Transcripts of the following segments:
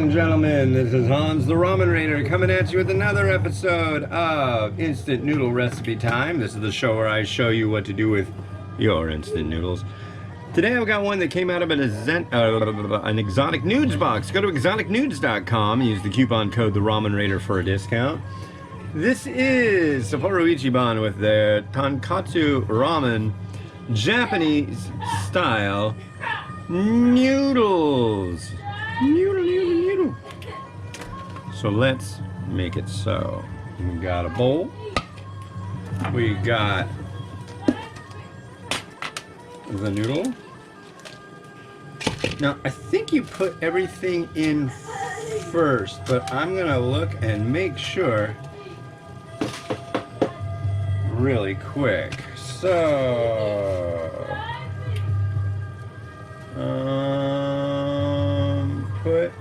and gentlemen, this is Hans the Ramen Raider coming at you with another episode of Instant Noodle Recipe Time. This is the show where I show you what to do with your instant noodles. Today I've got one that came out of an exotic nudes box. Go to exoticnudes.com and use the coupon code the Ramen Raider for a discount. This is Sapporo Ichiban with their Tonkotsu Ramen Japanese style noodles. Noodle. So let's make it so. We got a bowl. We got the noodle. Now, I think you put everything in first, but I'm gonna look and make sure really quick. So, put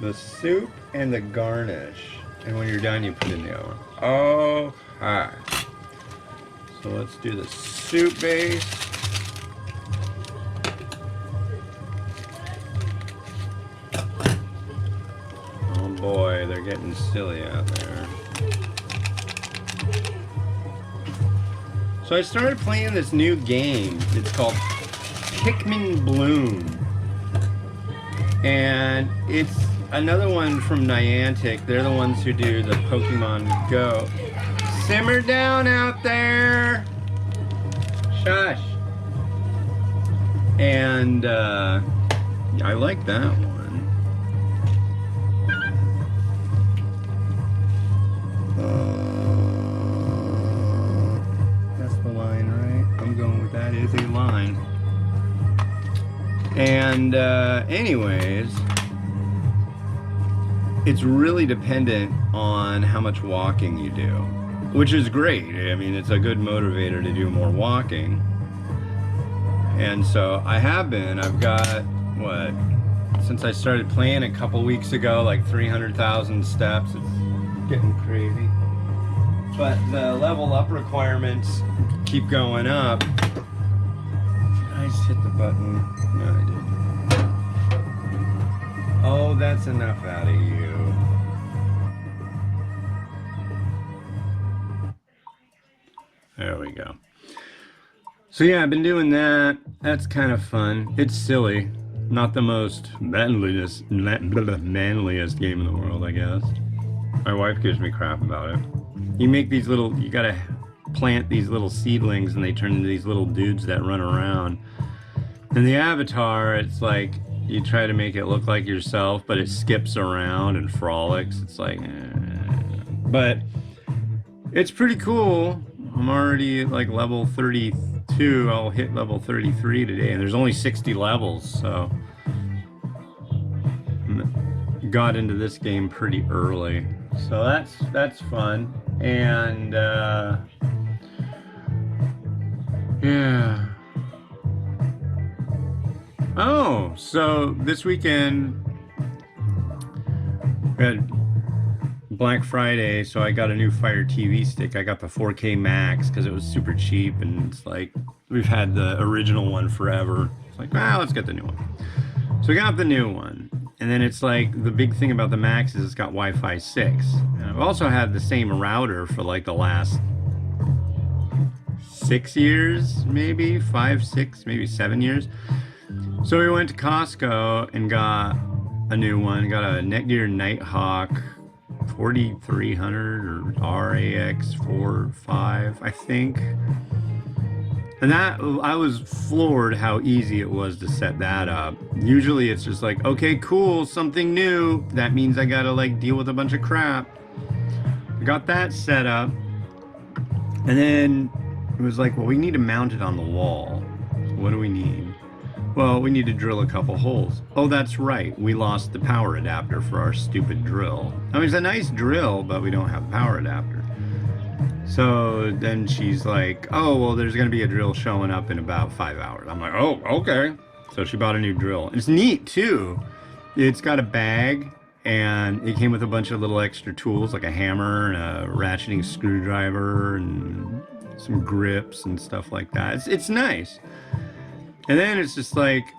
the soup and the garnish, and when you're done, you put in the other one. Oh, hi. So let's do the soup base. Oh boy, they're getting silly out there. So I started playing this new game. It's called Pikmin Bloom. And it's another one from Niantic. They're the ones who do the Pokemon Go. Simmer down out there! Shush! And I like that one. That's the line, right? I'm going with that is a line. And anyways, it's really dependent on how much walking you do, which is great. I mean, it's a good motivator to do more walking. And so I have been. I've got, what, since I started playing a couple weeks ago, like 300,000 steps. It's getting crazy. But the level up requirements keep going up. Did I just hit the button? No, I didn't. Oh, that's enough out of you. There we go. So yeah, I've been doing that. That's kind of fun. It's silly. Not the most manliest game in the world, I guess. My wife gives me crap about it. You make these little, you gotta plant these little seedlings and they turn into these little dudes that run around. And the avatar, it's like, you try to make it look like yourself, but it skips around and frolics. It's like, but it's pretty cool. I'm already at like level 32. I'll hit level 33 today, and there's only 60 levels, so got into this game pretty early. So that's fun. And yeah. Oh, so this weekend we had Black Friday, so I got a new Fire TV stick. I got the 4K Max because it was super cheap, and it's like we've had the original one forever. It's like, let's get the new one. So we got the new one, and then it's like the big thing about the Max is it's got Wi-Fi 6. And I've also had the same router for like the last 6 years, maybe 5, 6, maybe 7 years. So we went to Costco and got a new one. Got a Netgear Nighthawk 4300 or RAX 45, I think. And that, I was floored how easy it was to set that up. Usually it's just like, okay, cool, something new. That means I gotta like deal with a bunch of crap. I got that set up. And then it was like, well, we need to mount it on the wall. So what do we need? Well, we need to drill a couple holes. Oh, that's right. We lost the power adapter for our stupid drill. I mean, it's a nice drill, but we don't have a power adapter. So then she's like, oh, well, there's going to be a drill showing up in about 5 hours. I'm like, oh, okay. So she bought a new drill. It's neat, too. It's got a bag, and it came with a bunch of little extra tools, like a hammer and a ratcheting screwdriver and some grips and stuff like that. It's nice. And then it's just like,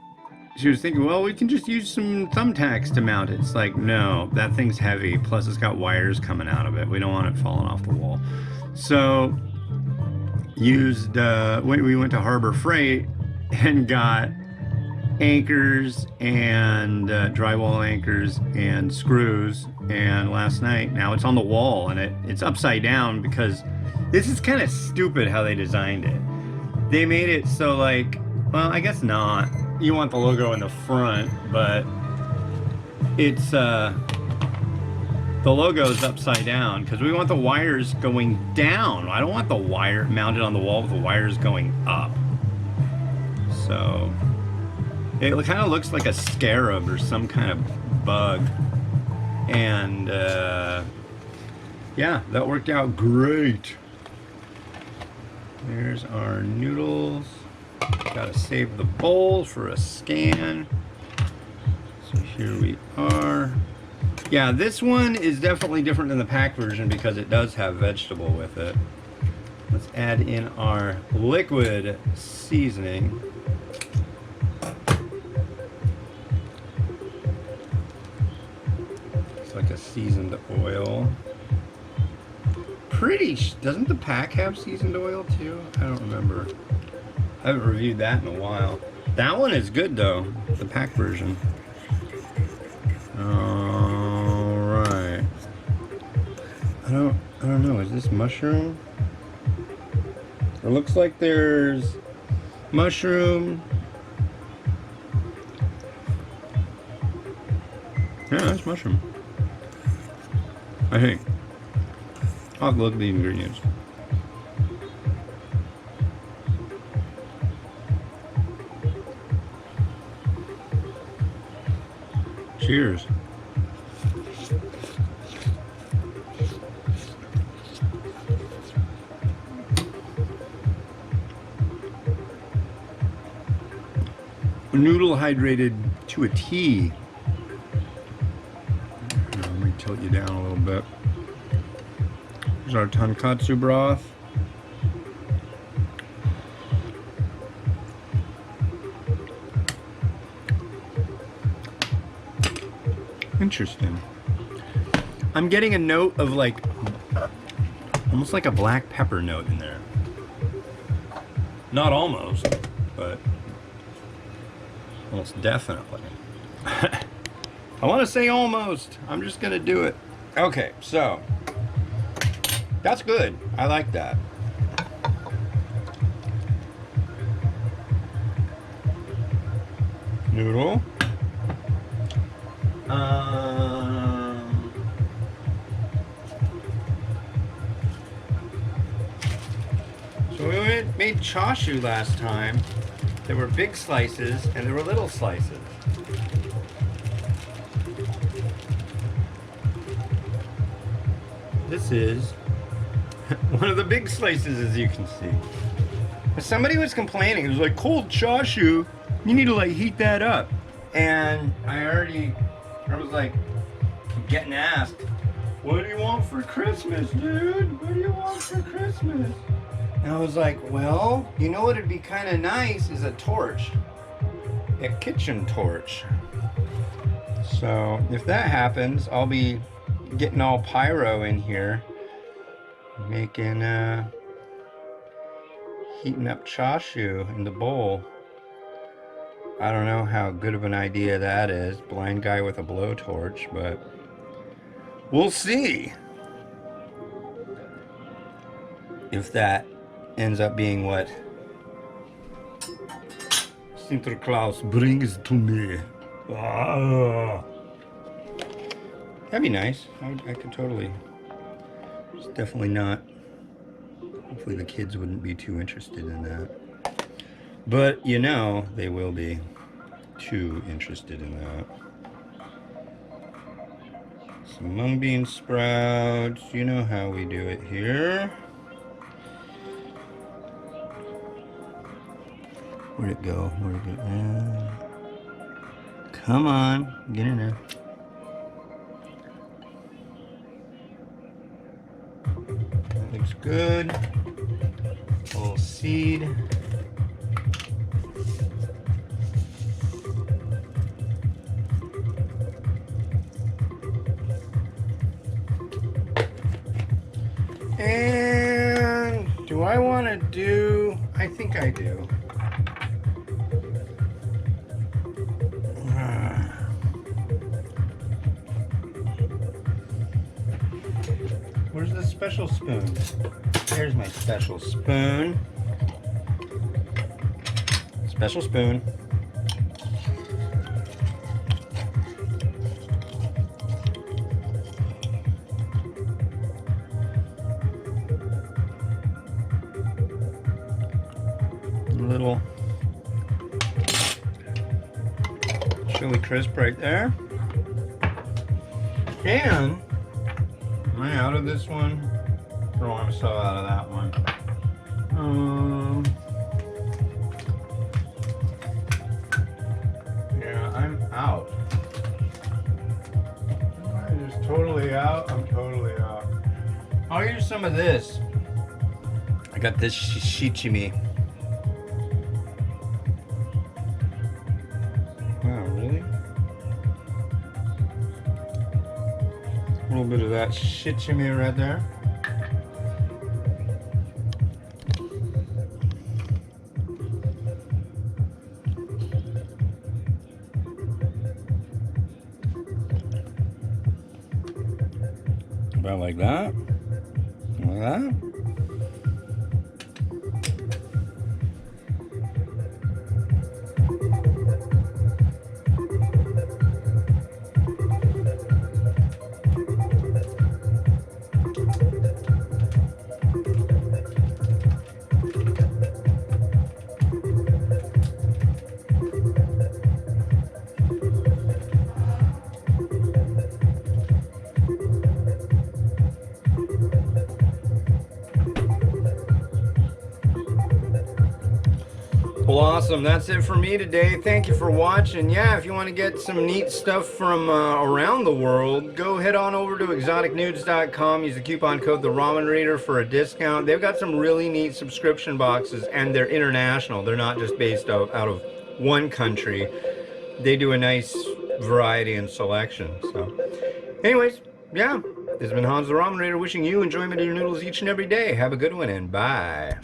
she was thinking, well, we can just use some thumbtacks to mount it. It's like, no, that thing's heavy. Plus, it's got wires coming out of it. We don't want it falling off the wall. So, we went to Harbor Freight and got anchors and drywall anchors and screws. And last night, now it's on the wall and it's upside down because this is kind of stupid how they designed it. They made it so like, well, I guess not. You want the logo in the front, but it's the logo is upside down because we want the wires going down. I don't want the wire mounted on the wall with the wires going up. So it kind of looks like a scarab or some kind of bug. And yeah, that worked out great. There's our noodles. Gotta save the bowl for a scan. So here we are. Yeah, this one is definitely different than the pack version because it does have vegetable with it. Let's add in our liquid seasoning. It's like a seasoned oil. Doesn't the pack have seasoned oil too? I don't remember. I haven't reviewed that in a while. That one is good though, the pack version. Alright. I don't know, is this mushroom? It looks like there's mushroom. Yeah, that's mushroom. I think. I'll look at the ingredients. Cheers. Noodle hydrated to a T. Let me tilt you down a little bit. Here's our Tonkotsu broth. Interesting. I'm getting a note of like, almost like a black pepper note in there. Not almost, but almost definitely. I want to say almost. I'm just gonna do it. Okay, so that's good. I like that. Noodle. So we made chashu last time. There were big slices and there were little slices. This is one of the big slices, as you can see. Somebody was complaining. It was like, cold chashu, you need to like heat that up. And I was like getting asked, what do you want for Christmas, dude? What do you want for Christmas? And I was like, well, you know what would be kind of nice is a torch. A kitchen torch. So if that happens, I'll be getting all pyro in here. Making, heating up chashu in the bowl. I don't know how good of an idea that is. Blind guy with a blowtorch, but we'll see if that ends up being what Sinterklaas brings to me. Ah. That'd be nice. I could totally. It's definitely not. Hopefully the kids wouldn't be too interested in that. But, you know, they will be too interested in that. Some mung bean sprouts. You know how we do it here. Where'd it go? Where'd it go? Come on. Get in there. That looks good. A little seed. And do I want to do? I think I do. Where's the special spoon? Here's my special spoon. Special spoon. A little chili crisp right there. And am I out of this one? Or I'm so out of that one. Yeah, I'm out. I'm just totally out. I'm totally out. I'll use some of this. I got this shichimi. Wow, really? A little bit of that shichimi right there. About like that. Like that. Well, awesome. That's it for me today. Thank you for watching. Yeah, if you want to get some neat stuff from around the world, go head on over to exoticnudes.com. Use the coupon code The Ramen Reader for a discount. They've got some really neat subscription boxes, and they're international. They're not just based out of one country. They do a nice variety and selection. So, anyways, yeah, this has been Hans the Ramen Reader wishing you enjoyment of your noodles each and every day. Have a good one, and bye.